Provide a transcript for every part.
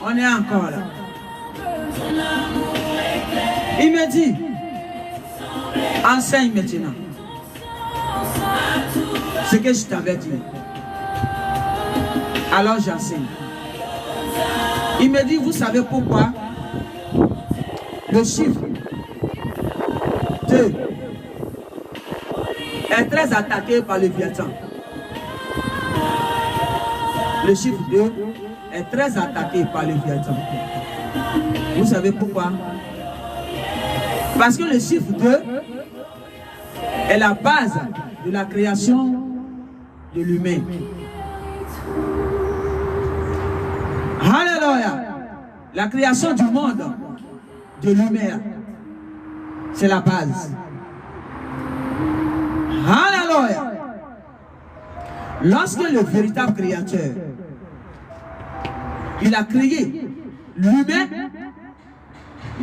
On est encore là. Il me dit, enseigne maintenant ce que je t'avais dit. Alors j'enseigne. Il me dit, vous savez pourquoi le chiffre 2 est très attaqué par le Vietnam. Le chiffre 2 est très attaqué par le Vietnam. Vous savez pourquoi? Parce que le chiffre 2 est la base de la création de l'humain. Alléluia! La création du monde, de l'humain, c'est la base. Alléluia! Lorsque le véritable créateur, il a créé l'humain,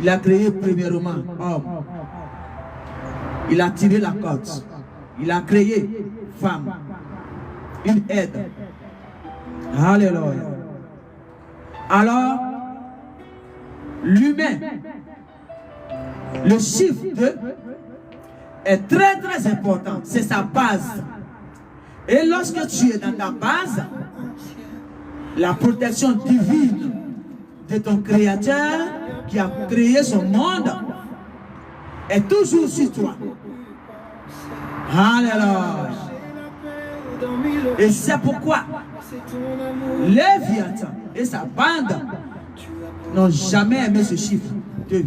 il a créé premièrement homme. Il a tiré la corde. Il a créé femme. Une aide. Alléluia. Alors, l'humain, le chiffre 2 est très très important. C'est sa base. Et lorsque tu es dans ta base, la protection divine de ton créateur qui a créé son monde est toujours sur toi. Alléluia. Et c'est pourquoi Léviathan et sa bande n'ont jamais aimé ce chiffre 2.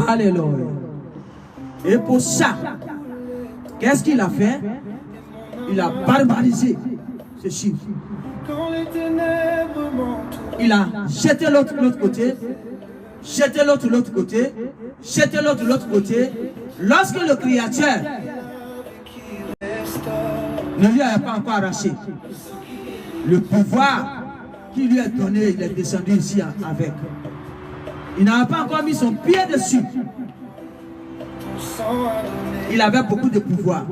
Alléluia. Et pour ça, qu'est-ce qu'il a fait? Il a barbarisé ce chiffre. Il a jeté l'autre côté, jeté l'autre côté, jeté l'autre côté. Lorsque le créateur ne lui a pas encore arraché le pouvoir qui lui est donné, il est descendu ici avec. Il n'a pas encore mis son pied dessus. Il avait beaucoup de pouvoir.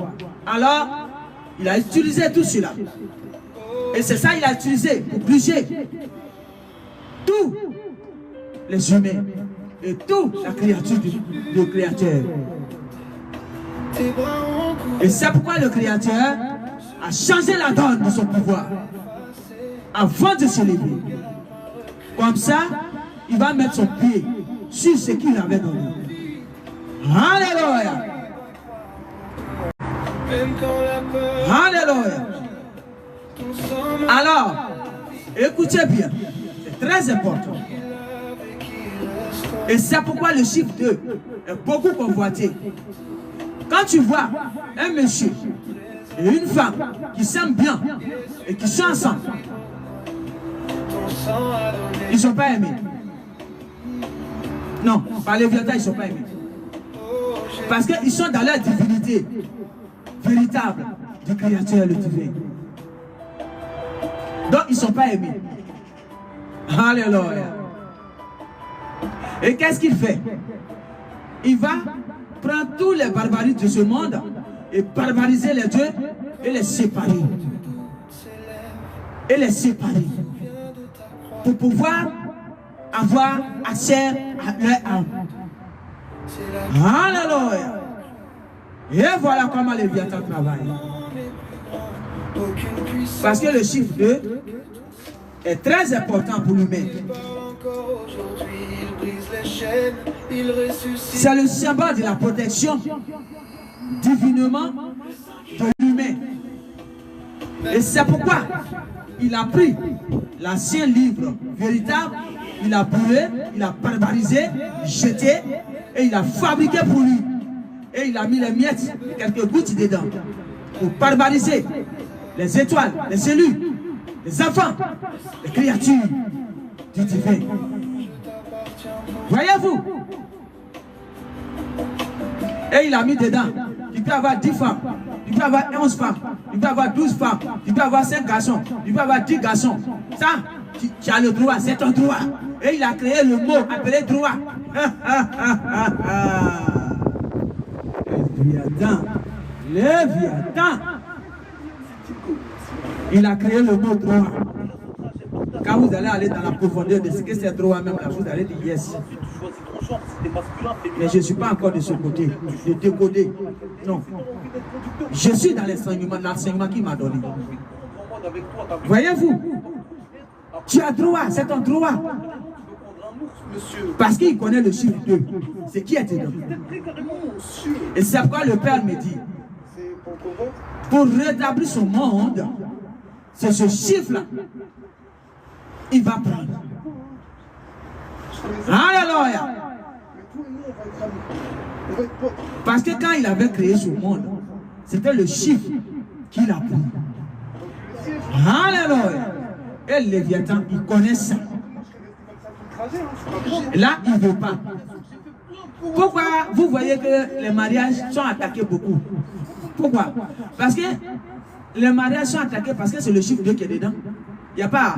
Alors, il a utilisé tout cela. Et c'est ça qu'il a utilisé pour obliger tous les humains et toute la créature du créateur. Et c'est pourquoi le créateur a changé la donne de son pouvoir avant de se lever. Comme ça, il va mettre son pied sur ce qu'il avait donné. Alléluia. Alléluia. Alors, écoutez bien, c'est très important. Et c'est pourquoi le chiffre 2 est beaucoup convoité. Quand tu vois un monsieur et une femme qui s'aiment bien et qui sont ensemble, ils ne sont pas aimés. Non, par les Vietnamiens, ils ne sont pas aimés. Parce qu'ils sont dans leur divinité véritable du Créateur, le divin. Donc, ils ne sont pas aimés. Alléluia. Et qu'est-ce qu'il fait? Il va prendre tous les barbaries de ce monde et barbariser les dieux et les séparer. Et les séparer. Pour pouvoir avoir accès à leur âme. Alléluia. Et voilà comment les Léviathan travaillent. Parce que le chiffre 2 est très important pour l'humain. C'est le symbole de la protection divinement de l'humain. Et c'est pourquoi il a pris l'ancien livre véritable, il a brûlé, il a barbarisé, jeté, et il a fabriqué pour lui. Et il a mis les miettes, quelques gouttes dedans, pour barbariser les étoiles, les cellules, les enfants, les créatures du divin. Voyez-vous? Et il a mis dedans, il peut avoir 10 femmes, il peut avoir 11 femmes, il peut avoir 12 femmes, il peut avoir 5 garçons, il peut avoir 10 garçons. Ça, tu as le droit, c'est ton droit. Et il a créé le mot appelé droit. Léviathan. Il a créé le mot droit. Quand vous allez aller dans la profondeur de ce que c'est droit même là, vous allez dire yes. Mais je ne suis pas encore de ce côté, de décoder. Non. Je suis dans l'enseignement qu'il m'a donné. Voyez-vous, tu as droit, c'est ton droit. Parce qu'il connaît le chiffre 2. C'est qui est dedans. Et c'est pourquoi le Père me dit, pour rétablir son monde, c'est ce chiffre-là. Il va prendre. Alléluia. Parce que quand il avait créé ce monde, c'était le chiffre qu'il a pris. Alléluia. Et le Léviathan, il connaît ça. Là, il ne veut pas. Pourquoi vous voyez que les mariages sont attaqués beaucoup? Pourquoi? Parce que les mariages sont attaqués parce que c'est le chiffre 2 qui est dedans. Il n'y a pas...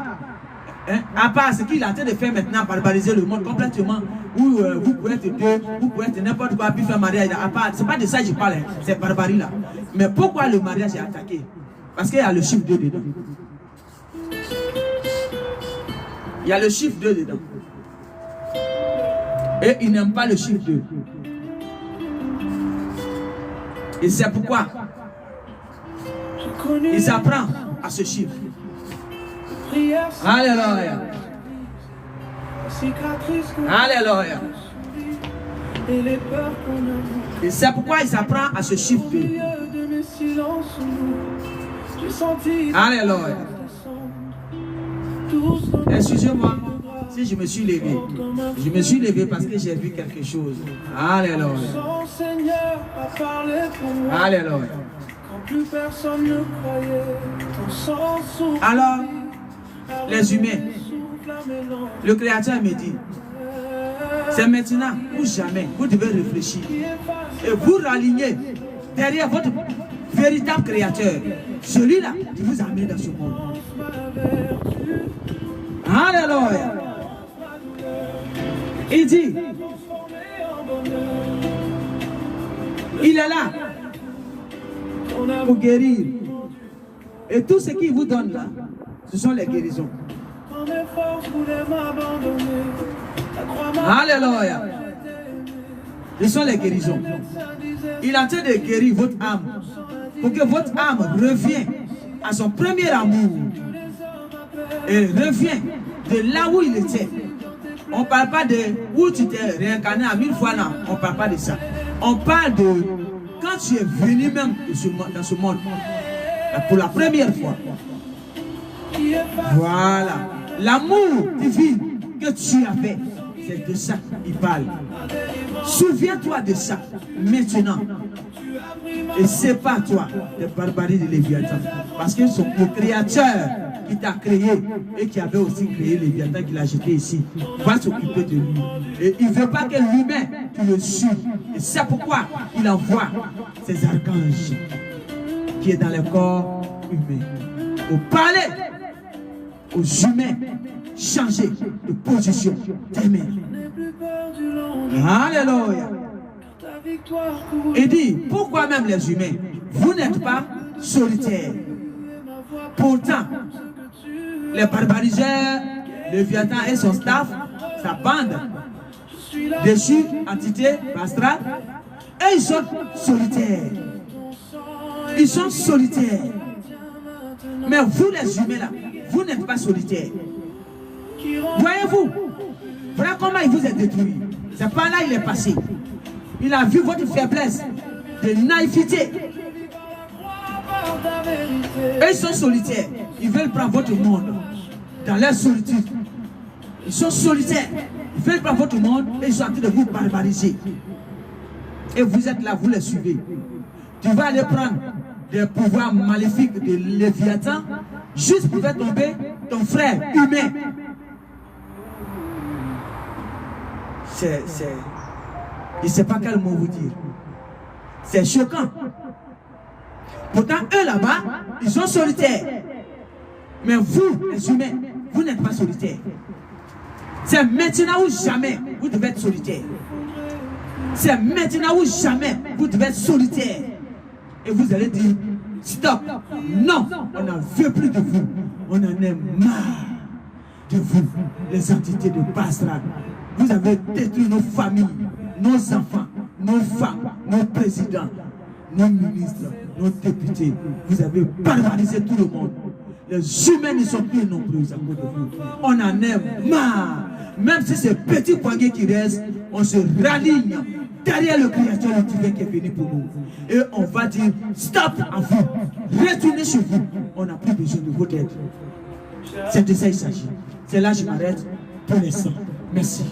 Hein, à part ce qu'il est en train de faire maintenant, barbariser le monde complètement, où vous pouvez être deux, vous pouvez être n'importe quoi, puis faire mariage. À part, c'est pas de ça que je parle, hein, c'est barbarie là. Mais pourquoi le mariage est attaqué? Parce qu'il y a le chiffre 2 dedans. Il y a le chiffre 2 dedans. Et il n'aime pas le chiffre 2. Et c'est pourquoi il s'apprend à ce chiffre. Alléluia. Alléluia. Et c'est pourquoi il s'apprend à ce chiffre 2. Alléluia. Excusez-moi si je me suis levé. Je me suis levé parce que j'ai vu quelque chose. Alléluia. Alléluia. Alors, les humains, le Créateur me dit, c'est maintenant ou jamais, vous devez réfléchir et vous raligner derrière votre véritable Créateur, celui-là qui vous a amené dans ce monde. Alléluia. Il dit, il est là pour guérir. Et tout ce qu'il vous donne là, ce sont les guérisons. Alléluia. Ce sont les guérisons. Il est en train de guérir votre âme pour que votre âme revienne à son premier amour et revienne de là où il était. On ne parle pas de où tu t'es réincarné à 1000 fois là. On ne parle pas de ça. On parle de quand tu es venu même dans ce monde pour la première fois. Voilà. L'amour divin que tu avais, c'est de ça qu'il parle. Souviens-toi de ça maintenant. Et sépare-toi des barbaries de Léviathan. Parce que c'est le Créateur qui t'a créé et qui avait aussi créé Léviathan, qui l'a jeté ici, va s'occuper de lui. Et il ne veut pas que l'humain le suive. Et c'est pourquoi il envoie ses archanges qui est dans le corps humain pour parler aux humains, changer de position d'aimer. Alléluia. Il dit, pourquoi même les humains, vous n'êtes pas solitaires. Pourtant, les barbariseurs, Léviathan et son staff, sa bande, déchus, entités, astrales, et ils sont solitaires. Ils sont solitaires. Mais vous les humains là, vous n'êtes pas solitaires. Voyez-vous, voilà comment il vous a détruit. C'est par là il est passé. Il a vu votre faiblesse de naïveté. Et ils sont solitaires. Ils veulent prendre votre monde dans leur solitude. Ils sont solitaires. Ils veulent prendre votre monde et ils sont en train de vous barbariser. Et vous êtes là, vous les suivez. Tu vas aller prendre des pouvoirs maléfiques de Léviathan juste pour faire tomber ton frère humain. Je ne sais pas quel mot vous dire. C'est choquant. Pourtant, eux là-bas, ils sont solitaires. Mais vous, les humains, vous n'êtes pas solitaires. C'est maintenant ou jamais, vous devez être solitaires. C'est maintenant ou jamais, vous devez être solitaires. Et vous allez dire, stop. Non, on n'en veut plus de vous. On en est marre. de vous, les entités de Basra. Vous avez détruit nos familles, nos enfants, nos femmes, nos présidents, nos ministres, nos députés. Vous avez barbarisé tout le monde. Les humains ne sont plus nombreux à cause de vous. On en est marre. Même si c'est petit poignet qui reste, on se raligne derrière le créateur le divin qui est venu pour nous. Et on va dire stop à vous. Retournez chez vous. On n'a plus besoin de votre aide. C'est de ça qu'il s'agit. C'est là que je m'arrête pour l'instant. Merci.